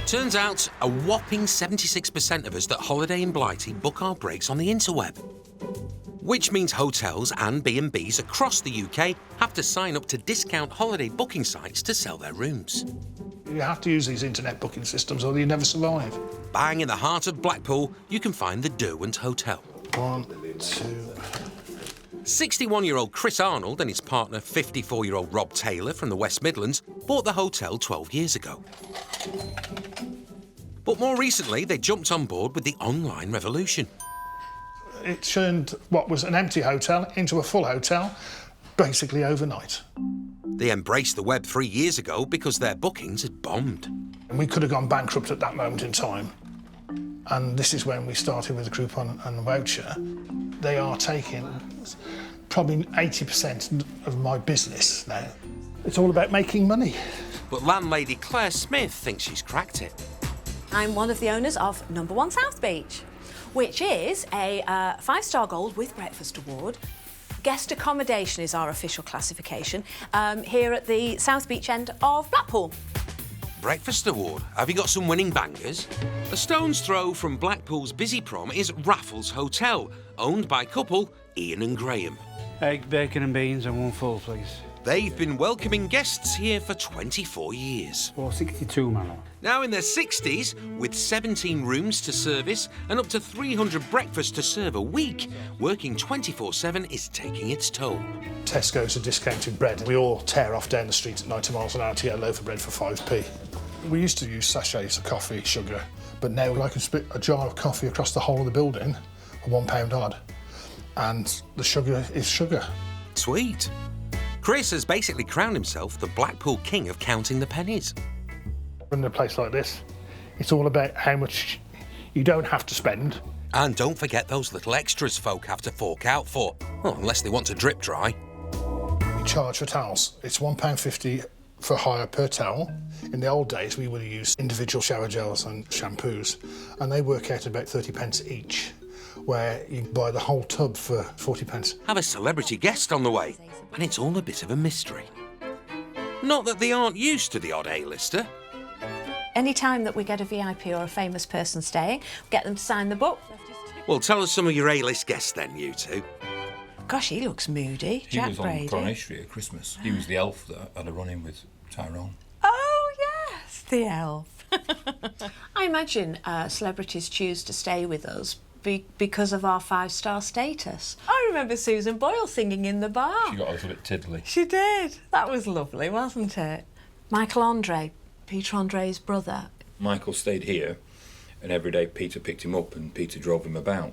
Turns out a whopping 76% of us that holiday in Blighty book our breaks on the interweb. Which means hotels and B&Bs across the UK have to sign up to discount holiday booking sites to sell their rooms. You have to use these internet booking systems or you never survive. Bang in the heart of Blackpool, you can find the Derwent Hotel. 1, 2... 61-year-old Chris Arnold and his partner, 54-year-old Rob Taylor from the West Midlands, bought the hotel 12 years ago. But more recently, they jumped on board with the online revolution. It turned what was an empty hotel into a full hotel, basically overnight. They embraced the web 3 years ago because their bookings had bombed. And we could have gone bankrupt at that moment in time. And this is when we started with the Groupon and Voucher. They are taking probably 80% of my business now. It's all about making money. But landlady Claire Smith thinks she's cracked it. I'm one of the owners of Number 1 South Beach, which is a 5-star gold with breakfast award. Guest accommodation is our official classification here at the South Beach end of Blackpool. Breakfast award? Have you got some winning bangers? A stone's throw from Blackpool's busy prom is Raffles Hotel, owned by couple Ian and Graham. Egg, bacon and beans and 1 full, please. They've been welcoming guests here for 24 years. 462, my lord. Now in their 60s, with 17 rooms to service and up to 300 breakfasts to serve a week, working 24/7 is taking its toll. Tesco's a discounted bread. We all tear off down the street at 90 miles an hour to get a loaf of bread for 5p. We used to use sachets of coffee, sugar, but now I can split a jar of coffee across the whole of the building for £1 odd, and the sugar is sugar. Sweet. Chris has basically crowned himself the Blackpool king of counting the pennies. In a place like this, it's all about how much you don't have to spend. And don't forget those little extras folk have to fork out for, well, unless they want to drip dry. We charge for towels. It's £1.50 for hire per towel. In the old days, we would have used individual shower gels and shampoos, and they work out about 30p each, where you can buy the whole tub for 40p. Have a celebrity guest on the way, and it's all a bit of a mystery. Not that they aren't used to the odd A-lister. Any time that we get a VIP or a famous person staying, get them to sign the book. Well, tell us some of your A-list guests then, you two. Gosh, he looks moody. He Jack was Brady. on Coronation Street at Christmas. He was the elf that had a run-in with Tyrone. Oh, yes, the elf. I imagine celebrities choose to stay with us because of our 5-star status. I remember Susan Boyle singing in the bar. She got a little bit tiddly. She did. That was lovely, wasn't it? Michael Andre, Peter Andre's brother. Michael stayed here, and every day Peter picked him up and Peter drove him about.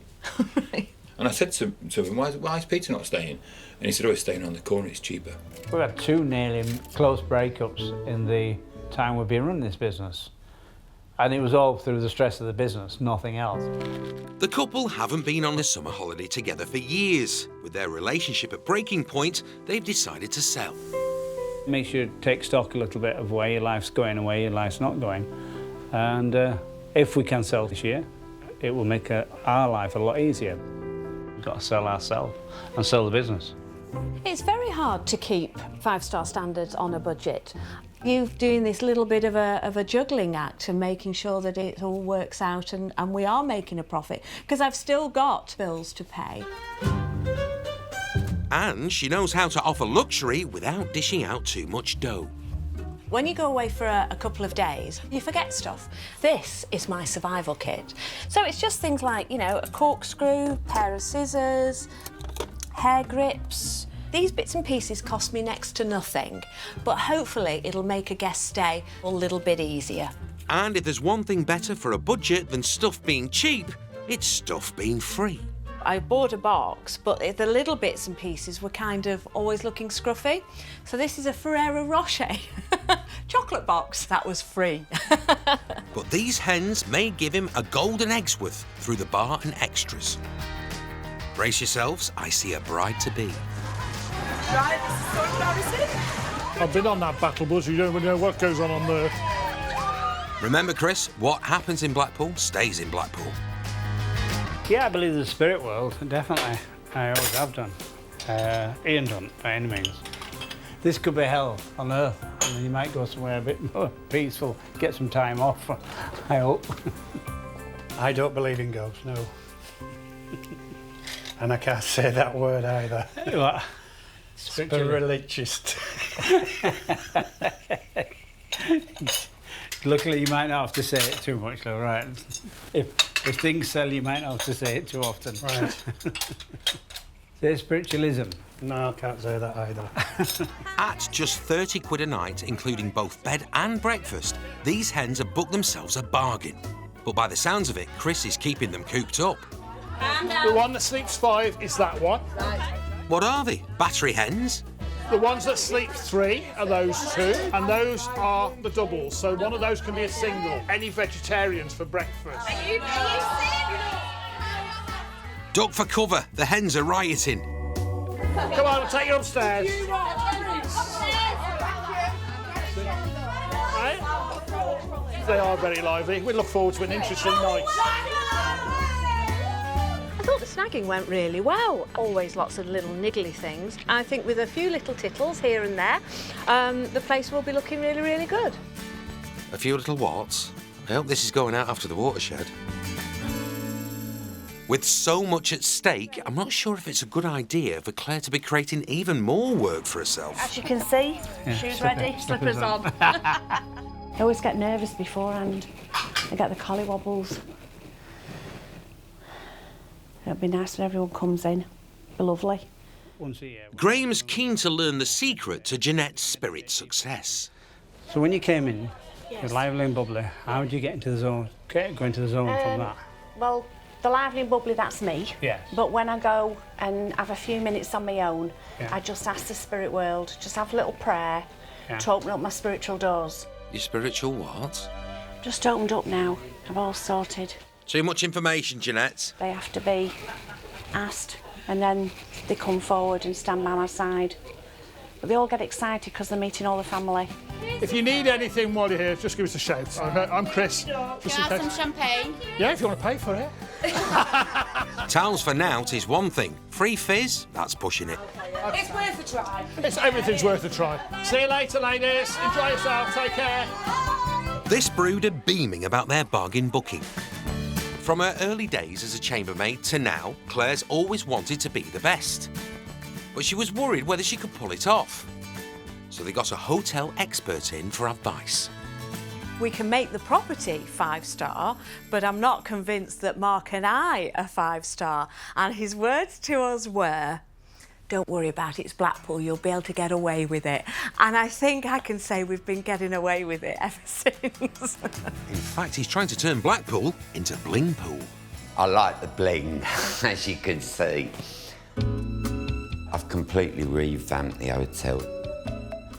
Right. And I said to him, why is Peter not staying? And he said, oh, he's staying on the corner, it's cheaper. We've had 2 nearly close breakups in the time we've been running this business. And it was all through the stress of the business, nothing else. The couple haven't been on a summer holiday together for years. With their relationship at breaking point, they've decided to sell. Makes you take stock a little bit of where your life's going and where your life's not going. And if we can sell this year, it will make our life a lot easier. We've got to sell ourselves and sell the business. It's very hard to keep 5-star standards on a budget. You're doing this little bit of a juggling act and making sure that it all works out and we are making a profit, because I've still got bills to pay. And she knows how to offer luxury without dishing out too much dough. When you go away for a couple of days, you forget stuff. This is my survival kit. So it's just things like, you know, a corkscrew, pair of scissors, hair grips. These bits and pieces cost me next to nothing, but hopefully it'll make a guest stay a little bit easier. And if there's one thing better for a budget than stuff being cheap, it's stuff being free. I bought a box, but the little bits and pieces were kind of always looking scruffy. So this is a Ferrero Rocher chocolate box that was free. But these hens may give him a golden eggs worth through the bar and extras. Brace yourselves, I see a bride-to-be. Right, this is so embarrassing. I've been on that battle bus, you don't even know what goes on there. Remember, Chris, what happens in Blackpool stays in Blackpool. Yeah, I believe in the spirit world, definitely. I always have done. Ian don't, by any means. This could be hell on earth, and you might go somewhere a bit more peaceful, get some time off, I hope. I don't believe in ghosts, no. And I can't say that word either. What? Spiritualist. Luckily, you might not have to say it too much, though, right? If things sell, you might not have to say it too often. Right. Say spiritualism. No, I can't say that either. At just 30 quid a night, including both bed and breakfast, these hens have booked themselves a bargain. But by the sounds of it, Chris is keeping them cooped up. The one that sleeps 5 is that one. What are they? Battery hens? The ones that sleep 3 are those 2, and those are the doubles. So one of those can be a single. Any vegetarians for breakfast? Duck for cover. The hens are rioting. Come on, I'll take you upstairs. Right? They are very lively. We look forward to an interesting night. I thought the snagging went really well. Always lots of little niggly things. I think with a few little tittles here and there, the place will be looking really, really good. A few little wats. I hope this is going out after the watershed. With so much at stake, I'm not sure if it's a good idea for Claire to be creating even more work for herself. As you can see, shoes ready, slippers on. I always get nervous beforehand. I get the collywobbles. It'll be nice when everyone comes in. It'll be lovely. Once a year. Graham's keen to learn the secret to Jeanette's spirit success. So when you came in, you're lively and bubbly. How did you get into the zone? Go into the zone from that? Well, the lively and bubbly, that's me. Yes. But when I go and have a few minutes on my own, Yeah. I just ask the spirit world, just have a little prayer to open up my spiritual doors. Your spiritual what? Just opened up now. I'm all sorted. Too much information, Jeanette. They have to be asked, and then they come forward and stand by my side. But they all get excited because they're meeting all the family. If you need anything while you're here, just give us a shout. I'm Chris. Just in Have case. some champagne. Yeah, if you want to pay for it. Towels for nout is one thing. Free fizz? That's pushing it. It's worth a try. Everything's worth a try. See you later, ladies. Enjoy yourself. Take care. This brood are beaming about their bargain booking. From her early days as a chambermaid to now, Claire's always wanted to be the best. But she was worried whether she could pull it off. So they got a hotel expert in for advice. We can make the property 5-star, but I'm not convinced that Mark and I are 5-star. And his words to us were, don't worry about it, it's Blackpool, you'll be able to get away with it. And I think I can say we've been getting away with it ever since. In fact, he's trying to turn Blackpool into Blingpool. I like the bling, as you can see. I've completely revamped the hotel.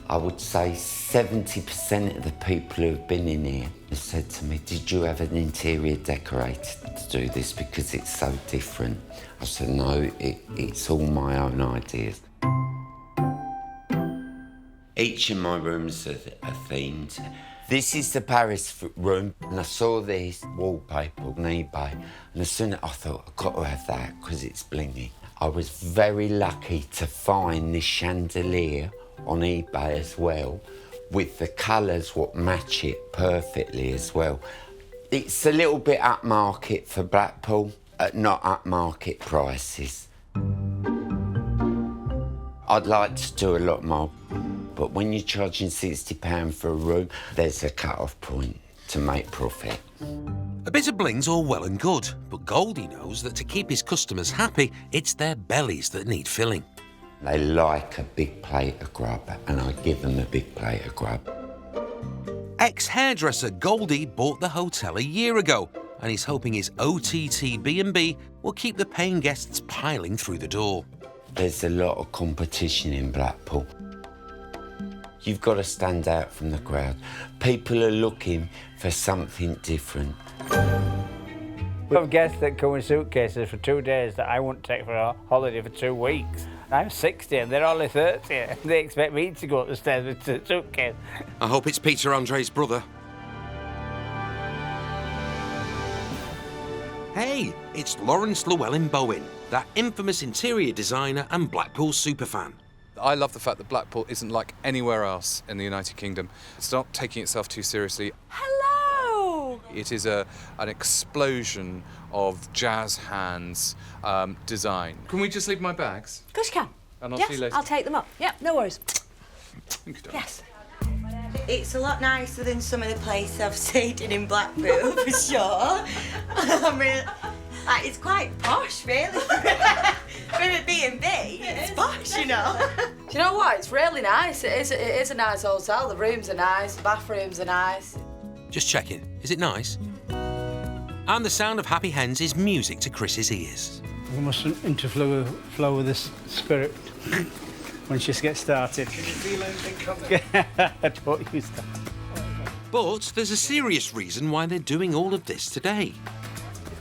I would say 70% of the people who have been in here have said to me, did you have an interior decorator to do this because it's so different? I said, no, it's all my own ideas. Each of my rooms are themed. This is the Paris room, and I saw this wallpaper on eBay, and as soon as I thought, I've got to have that because it's blingy. I was very lucky to find this chandelier on eBay as well, with the colours what match it perfectly as well. It's a little bit upmarket for Blackpool, at not upmarket prices. I'd like to do a lot more, but when you're charging £60 for a room, there's a cut-off point to make profit. A bit of bling's all well and good, but Goldie knows that to keep his customers happy, it's their bellies that need filling. They like a big plate of grub, and I give them a big plate of grub. Ex-hairdresser Goldie bought the hotel a year ago, and he's hoping his OTT B&B will keep the paying guests piling through the door. There's a lot of competition in Blackpool. You've got to stand out from the crowd. People are looking for something different. We have guests that come with suitcases for 2 days that I won't take for a holiday for 2 weeks. I'm 60 and they're only 30. And they expect me to go up the stairs with a suitcase. I hope it's Peter Andre's brother. Hey, it's Lawrence Llewellyn Bowen, that infamous interior designer and Blackpool superfan. I love the fact that Blackpool isn't like anywhere else in the United Kingdom. It's not taking itself too seriously. Hello! It is an explosion of jazz hands design. Can we just leave my bags? Of course you can. And I'll yes, see you later. I'll take them up. Yep, no worries. Thank you, darling. Yes. It's a lot nicer than some of the places I've stayed in Blackpool, for sure. I'm really, like, it's quite posh, really. For a B&B, it's posh, you know. Do you know what? It's really nice. It is a nice hotel. The rooms are nice, the bathrooms are nice. Just checking, is it nice? And the sound of happy hens is music to Chris's ears. We mustn't interflow with this spirit when she gets started. Can you feel anything coming? Don't use that. But there's a serious reason why they're doing all of this today.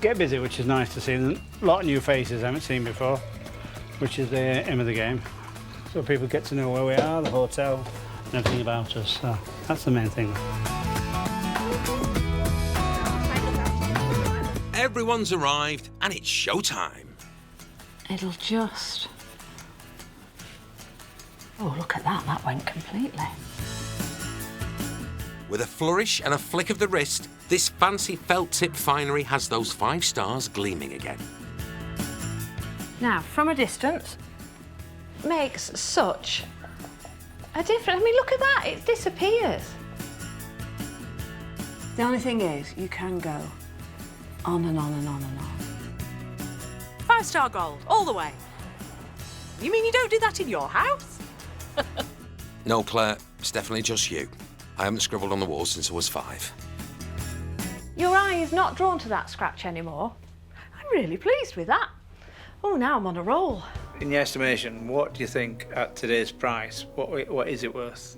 Get busy, which is nice to see. There's a lot of new faces I haven't seen before, which is the aim of the game. So people get to know where we are, the hotel, and everything about us. So that's the main thing. Everyone's arrived and it's showtime. It'll just... Oh, look at that. That went completely. With a flourish and a flick of the wrist, this fancy felt-tip finery has those 5 stars gleaming again. Now, from a distance, makes such a difference. I mean, look at that. It disappears. The only thing is, you can go on and on and on and on. 5-star gold, all the way. You mean you don't do that in your house? No, Claire, it's definitely just you. I haven't scribbled on the wall since I was 5. Your eye is not drawn to that scratch anymore. I'm really pleased with that. Oh, now I'm on a roll. In your estimation, what do you think at today's price? What is it worth?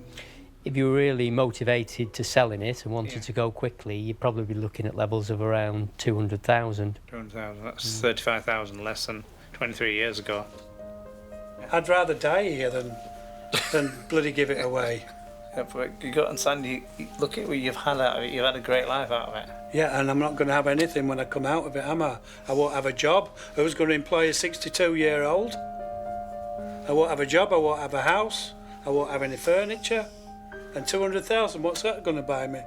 If you were really motivated to selling it and wanted to go quickly, you'd probably be looking at levels of around 200,000. 200,000. That's 35,000 less than 23 years ago. I'd rather die here than bloody give it away. Yeah, but you got to understand, you look at what you've had out of it. You've had a great life out of it. Yeah, and I'm not going to have anything when I come out of it, am I? I won't have a job. Who's going to employ a 62-year-old? I won't have a job, I won't have a house, I won't have any furniture. And 200,000, what's that going to buy me?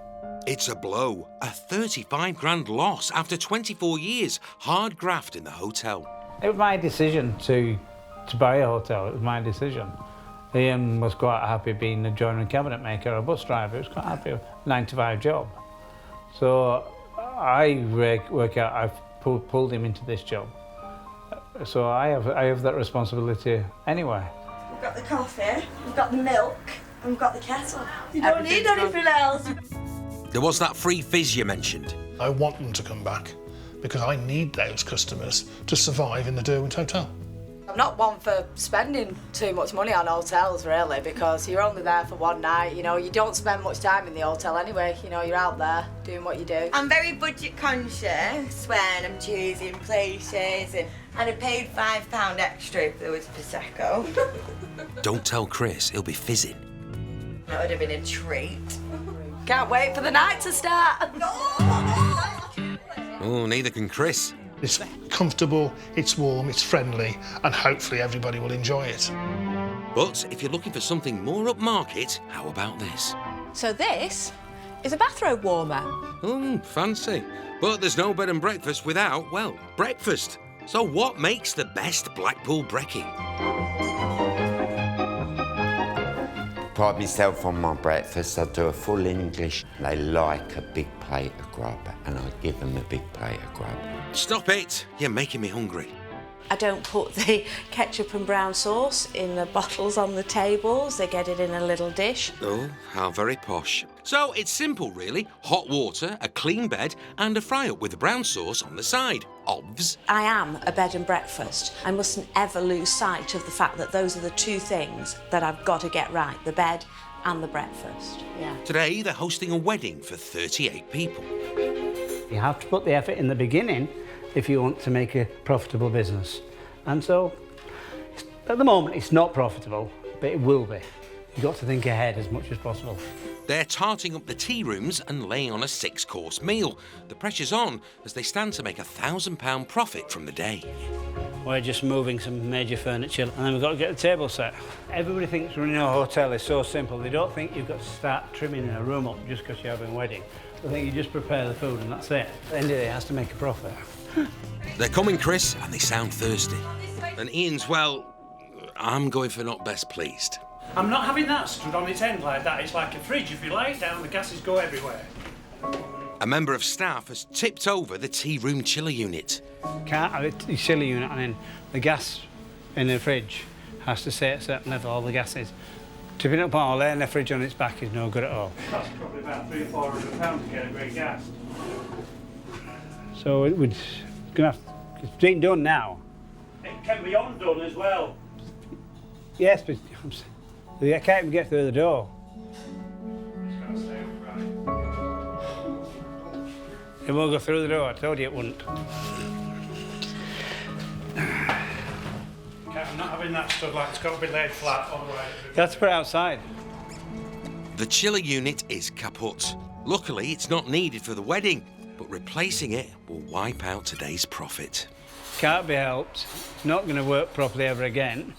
It's a blow. A 35 grand loss after 24 years. Hard graft in the hotel. It was my decision to buy a hotel. It was my decision. Ian was quite happy being a joinery cabinet maker, a bus driver. He was quite happy with a 9-to-5 job. So I work out, I've pulled him into this job. So I have that responsibility anyway. We've got the coffee, we've got the milk, and we've got the kettle. You don't need anything else. There was that free fizz you mentioned. I want them to come back because I need those customers to survive in the Derwent Hotel. I'm not one for spending too much money on hotels, really, because you're only there for one night. You know, you don't spend much time in the hotel anyway. You know, you're out there doing what you do. I'm very budget conscious when I'm choosing places, and I paid £5 extra if there was Prosecco. Don't tell Chris, he'll be fizzing. That would have been a treat. Can't wait for the night to start. Oh, neither can Chris. It's comfortable, it's warm, it's friendly, and hopefully everybody will enjoy it. But if you're looking for something more upmarket, how about this? So this is a bathrobe warmer. Oh, fancy. But there's no bed and breakfast without, well, breakfast. So what makes the best Blackpool brekkie? Pride myself on my breakfast. I do a full English. They like a big plate of grub, and I give them a big plate of grub. Stop it! You're making me hungry. I don't put the ketchup and brown sauce in the bottles on the tables. They get it in a little dish. Oh, how very posh. So it's simple, really. Hot water, a clean bed, and a fry-up with the brown sauce on the side. Obvs. I am a bed and breakfast. I mustn't ever lose sight of the fact that those are the two things that I've got to get right, the bed and the breakfast. Yeah. Today, they're hosting a wedding for 38 people. You have to put the effort in the beginning if you want to make a profitable business. And so, at the moment, it's not profitable, but it will be. You've got to think ahead as much as possible. They're tarting up the tea rooms and laying on a 6-course meal. The pressure's on as they stand to make £1,000 profit from the day. We're just moving some major furniture, and then we've got to get the table set. Everybody thinks running a hotel is so simple. They don't think you've got to start trimming a room up just because you're having a wedding. They think you just prepare the food and that's it. At the end of the day, it has to make a profit. They're coming, Chris, and they sound thirsty. And Ian's, well, I'm going for not best pleased. I'm not having that stood on its end like that. It's like a fridge. If you lay it down, the gases go everywhere. A member of staff has tipped over the tea room chiller unit. Can't have a chiller unit, and then the gas in the fridge has to stay at a certain level, all the gases. Tipping it up or laying the fridge on its back is no good at all. That's probably about £300 or £400 to get a great gas. So we're gonna have, it's being done now. It can be undone as well. Yes, but I can't even get through the door. It won't go through the door, I told you it wouldn't. I'm not having that stood like it's got to be laid flat otherwise. You have to put it outside. The chiller unit is kaput. Luckily, it's not needed for the wedding, but replacing it will wipe out today's profit. Can't be helped. It's not going to work properly ever again.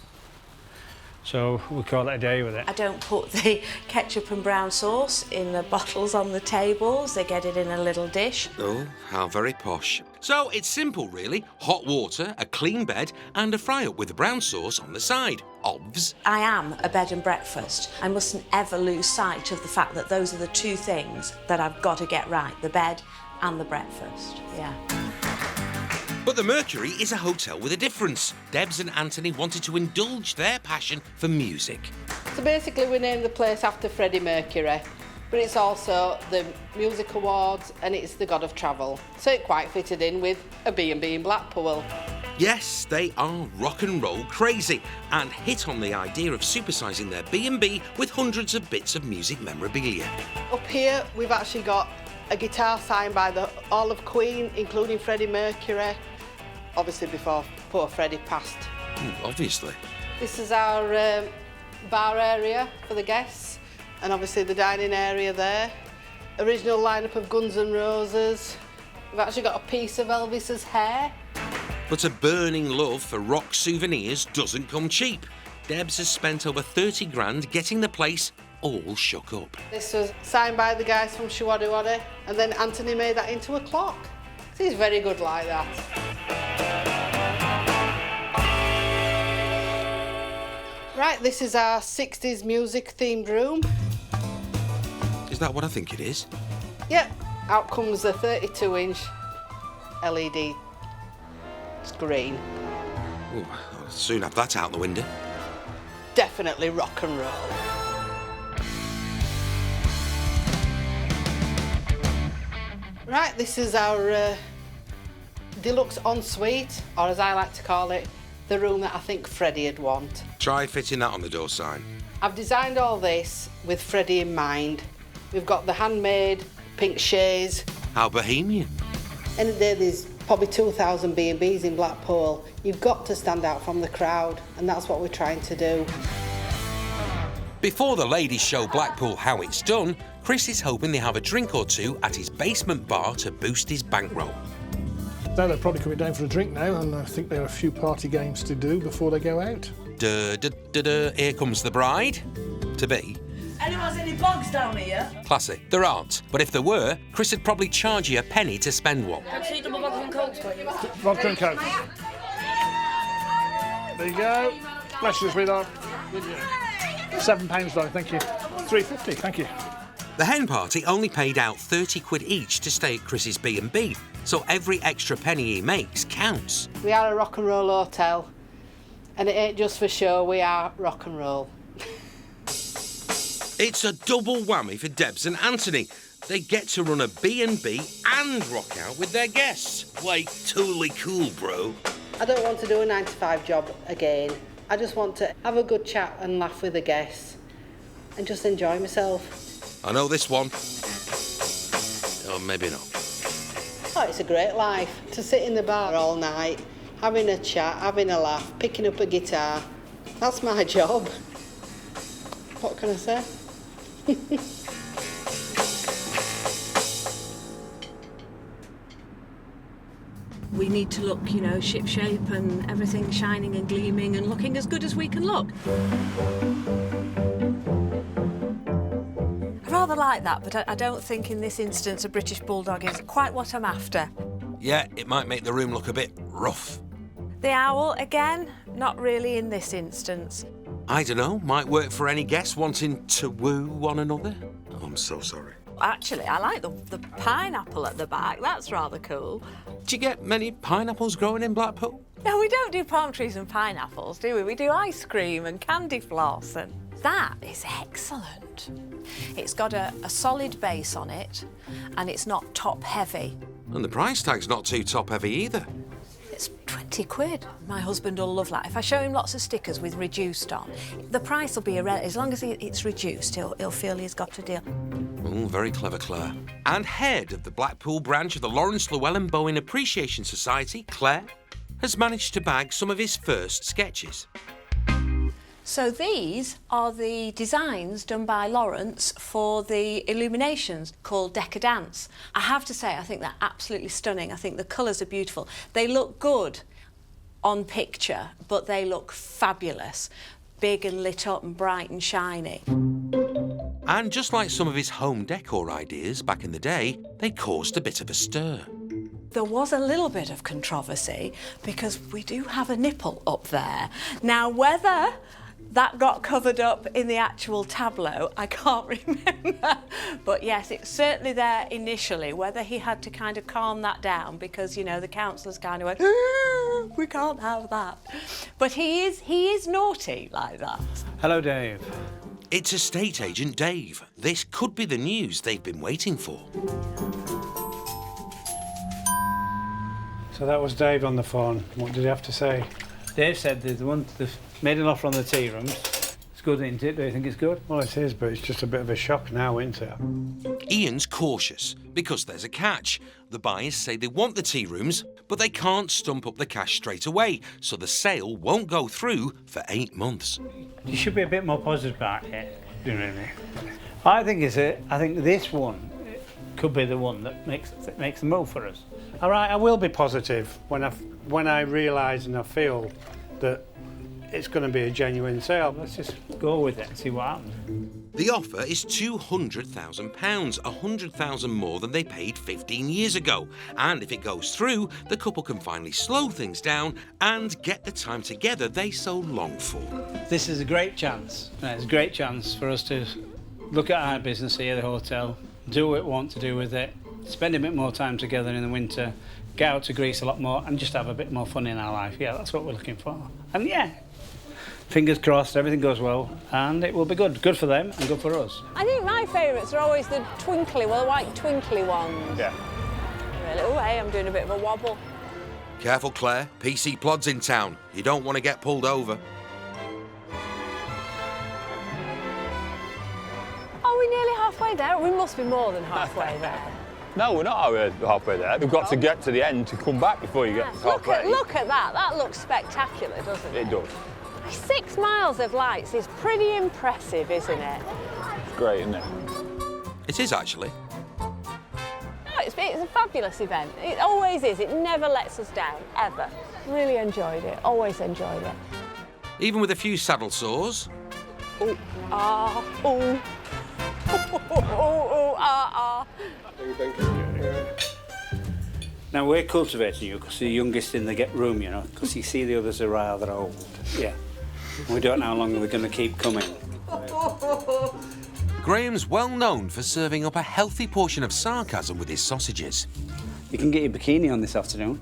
So we'll call it a day with it. I don't put the ketchup and brown sauce in the bottles on the tables. They get it in a little dish. Oh, how very posh. So it's simple, really. Hot water, a clean bed, and a fry-up with the brown sauce on the side. Obvs. I am a bed and breakfast. I mustn't ever lose sight of the fact that those are the two things that I've got to get right, the bed and the breakfast, yeah. But the Mercury is a hotel with a difference. Debs and Anthony wanted to indulge their passion for music. So basically we named the place after Freddie Mercury, but it's also the Music Awards and it's the God of Travel. So it quite fitted in with a B&B in Blackpool. Yes, they are rock and roll crazy and hit on the idea of supersizing their B&B with hundreds of bits of music memorabilia. Up here we've actually got a guitar signed by all of Queen, including Freddie Mercury. Obviously before poor Freddie passed. Obviously. This is our bar area for the guests, and obviously the dining area there. Original lineup of Guns N' Roses. We've actually got a piece of Elvis's hair. But a burning love for rock souvenirs doesn't come cheap. Debs has spent over 30 grand getting the place all shook up. This was signed by the guys from Shawaddy, and then Anthony made that into a clock. So he's very good like that. Right, this is our 60s music themed room. Is that what I think it is? Yep, out comes the 32-inch LED screen. Ooh, I'll soon have that out the window. Definitely rock and roll. Right, this is our deluxe ensuite, or as I like to call it, the room that I think Freddie would want. Try fitting that on the door sign. I've designed all this with Freddie in mind. We've got the handmade pink chaise. How bohemian. And there's probably 2,000 B&Bs in Blackpool. You've got to stand out from the crowd, and that's what we're trying to do. Before the ladies show Blackpool how it's done, Chris is hoping they have a drink or two at his basement bar to boost his bankroll. Now they're probably coming down for a drink now, and I think there are a few party games to do before they go out. Here comes the bride. To be. Anyone's any bugs down here? Classy. There aren't. But if there were, Chris would probably charge you a penny to spend one. Two double vodka and cokes, please. Vodka and coke. There you go. Bless you, sweetheart. £7, though, thank you. £3.50, thank you. The hen party only paid out 30 quid each to stay at Chris's B&B, so every extra penny he makes counts. We are a rock and roll hotel, and it ain't just for show, we are rock and roll. It's a double whammy for Debs and Anthony. They get to run a B&B and rock out with their guests. Like, totally cool, bro. I don't want to do a 9-to-5 job again. I just want to have a good chat and laugh with the guests and just enjoy myself. I know this one. Or maybe not. Oh, it's a great life to sit in the bar all night, having a chat, having a laugh, picking up a guitar. That's my job. What can I say? We need to look, you know, ship-shape and everything shining and gleaming and looking as good as we can look. I rather like that, but I don't think in this instance a British Bulldog is quite what I'm after. Yeah, it might make the room look a bit rough. The owl, again, not really in this instance. I don't know, might work for any guests wanting to woo one another. Oh, I'm so sorry. Actually, I like the pineapple at the back. That's rather cool. Do you get many pineapples growing in Blackpool? No, we don't do palm trees and pineapples, do we? We do ice cream and candy floss, and that is excellent. It's got a solid base on it, and it's not top heavy. And the price tag's not too top heavy either. It's 20 quid. My husband will love that. If I show him lots of stickers with reduced on, the price will be as long as it's reduced, he'll feel he's got a deal. Oh, very clever, Claire. And head of the Blackpool branch of the Lawrence Llewellyn Bowen Appreciation Society, Claire, has managed to bag some of his first sketches. So these are the designs done by Lawrence for the illuminations called Decadence. I have to say, I think they're absolutely stunning. I think the colours are beautiful. They look good on picture, but they look fabulous. Big and lit up and bright and shiny. And just like some of his home decor ideas back in the day, they caused a bit of a stir. There was a little bit of controversy because we do have a nipple up there. Now, whether that got covered up in the actual tableau, I can't remember. But yes, it's certainly there initially, whether he had to kind of calm that down because, you know, the councillors kind of went, we can't have that. But he is naughty like that. Hello, Dave. It's estate agent Dave. This could be the news they've been waiting for. So that was Dave on the phone. What did he have to say? Dave said they've made an offer on the tea rooms. It's good, isn't it? Do you think it's good? Well, it is, but it's just a bit of a shock now, isn't it? Ian's cautious because there's a catch. The buyers say they want the tea rooms, but they can't stump up the cash straight away, so the sale won't go through for 8 months. You should be a bit more positive about it, really. I think this one could be the one that makes the move for us. All right, I will be positive when I realise and I feel that it's going to be a genuine sale. Let's just go with it and see what happens. The offer is £200,000, £100,000 more than they paid 15 years ago. And if it goes through, the couple can finally slow things down and get the time together they so long for. This is a great chance. It's a great chance for us to look at our business here, the hotel, do what we want to do with it, spend a bit more time together in the winter, get out to Greece a lot more and just have a bit more fun in our life. Yeah, that's what we're looking for. And yeah, fingers crossed, everything goes well and it will be good. Good for them and good for us. I think my favourites are always the white twinkly ones. Yeah. Really, oh, hey, I'm doing a bit of a wobble. Careful, Claire. PC Plod's in town. You don't want to get pulled over. Are we nearly halfway there? We must be more than halfway there. No, we're not halfway there. We've got to get to the end to come back before you get halfway. Look at that. That looks spectacular, doesn't it? It does. 6 miles of lights is pretty impressive, isn't it? It's great, isn't it? It is, actually. No, it's a fabulous event. It always is. It never lets us down, ever. Really enjoyed it. Always enjoyed it. Even with a few saddle sores. Ooh, ah, ooh. Ooh, ah, ah. Now, we're cultivating you because you're the youngest in the room, you know, because you see the others are rather old. Yeah. We don't know how long we're going to keep coming. Graham's well known for serving up a healthy portion of sarcasm with his sausages. You can get your bikini on this afternoon.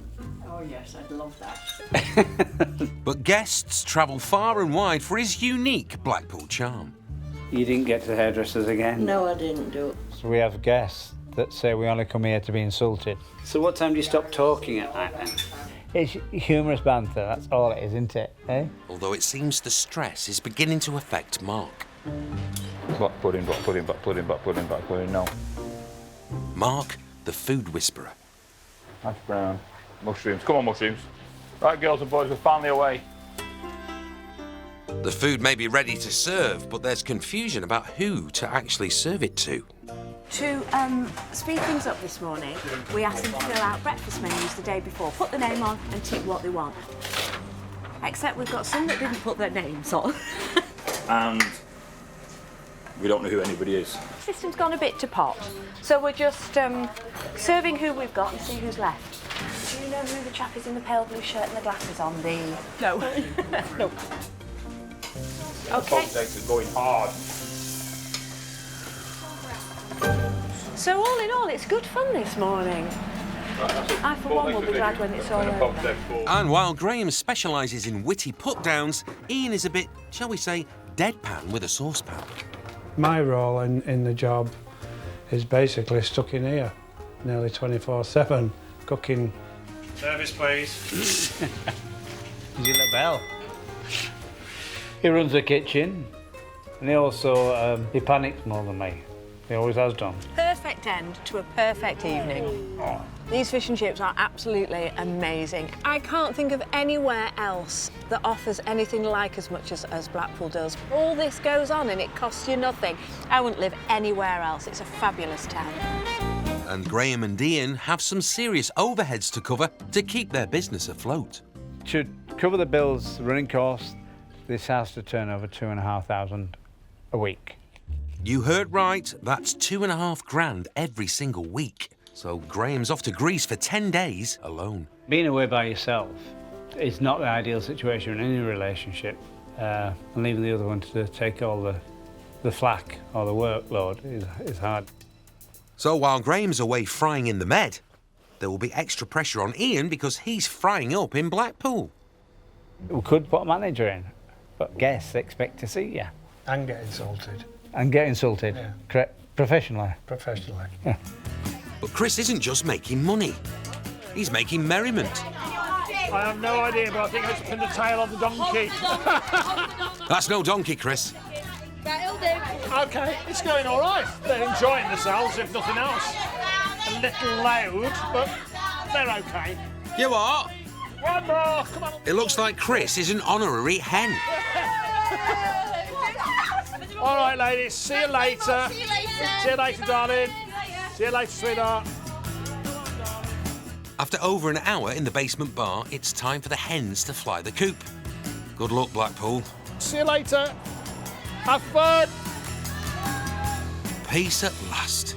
Oh, yes, I'd love that. But guests travel far and wide for his unique Blackpool charm. You didn't get to the hairdressers again? No, I didn't do it. So we have guests that say we only come here to be insulted. So what time do you stop talking at night then? It's humorous banter, that's all it is, isn't it? Eh? Although it seems the stress is beginning to affect Mark. Black pudding, black pudding, black pudding, black pudding, black pudding, no. Mark, the food whisperer. Hash brown. Mushrooms. Come on, mushrooms. Right, girls and boys, we're finally away. The food may be ready to serve, but there's confusion about who to actually serve it to. To speed things up this morning, we asked them to fill out breakfast menus the day before, put the name on and tick what they want. Except we've got some that didn't put their names on. And we don't know who anybody is. The system's gone a bit to pot, so we're just serving who we've got and see who's left. Do you know who the chap is in the pale blue shirt and the glasses on the... No. No. OK. Is going hard. So all in all, it's good fun this morning. I, for one, will be glad when it's all over. And while Graham specialises in witty put-downs, Ian is a bit, shall we say, deadpan with a saucepan. My role in the job is basically stuck in here, nearly 24/7, cooking. Service, please. Did you let Bell? He runs the kitchen, and he also he panics more than me. He always has done. Perfect end to a perfect evening. Oh. These fish and chips are absolutely amazing. I can't think of anywhere else that offers anything like as much as Blackpool does. All this goes on and it costs you nothing. I wouldn't live anywhere else. It's a fabulous town. And Graham and Ian have some serious overheads to cover to keep their business afloat. To cover the bills, the running costs, this has to turn over $2,500 a week. You heard right, that's $2,500 every single week. So Graham's off to Greece for 10 days alone. Being away by yourself is not the ideal situation in any relationship, and leaving the other one to take all the flack or the workload is hard. So while Graham's away frying in the Med, there will be extra pressure on Ian because he's frying up in Blackpool. We could put a manager in, but guests expect to see you. And get insulted. And get insulted. Yeah. Correct. Professionally. Professionally. Yeah. But Chris isn't just making money. He's making merriment. I have no idea, but I think it's pin the tail of the donkey. That's no donkey, Chris. That'll do. OK, it's going all right. They're enjoying themselves, if nothing else. A little loud, but they're OK. You are? One more, come on. It looks like Chris is an honorary hen. All right, ladies, see you later. See you later. See you later, darling. See you later, sweetheart. After over an hour in the basement bar, it's time for the hens to fly the coop. Good luck, Blackpool. See you later. Have fun. Peace at last.